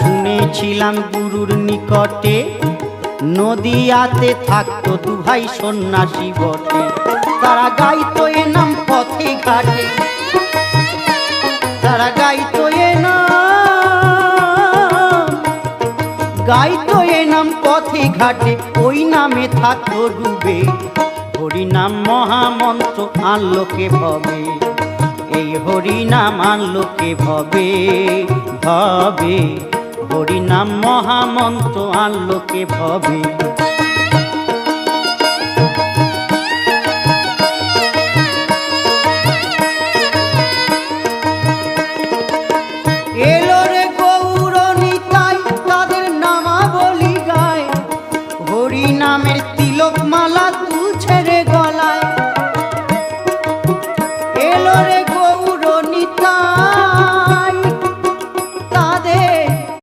শুনেছিলাম গুরুর নিকটে নদিয়াতে থাকতো দু ভাই সন্ন্যাসী বটে। তারা গাইতো এ নাম পথে ঘাটে, তারা গাইতো এ নাম পথে ঘাটে, ওই নামে থাকতো ডুবে। হরিনাম মহামন্ত্র আনলোকে ভবে, এই হরিনাম আনলোকে ভবে ভবে। হরিনাম মহামন্ত্র আনলোকে ভবে।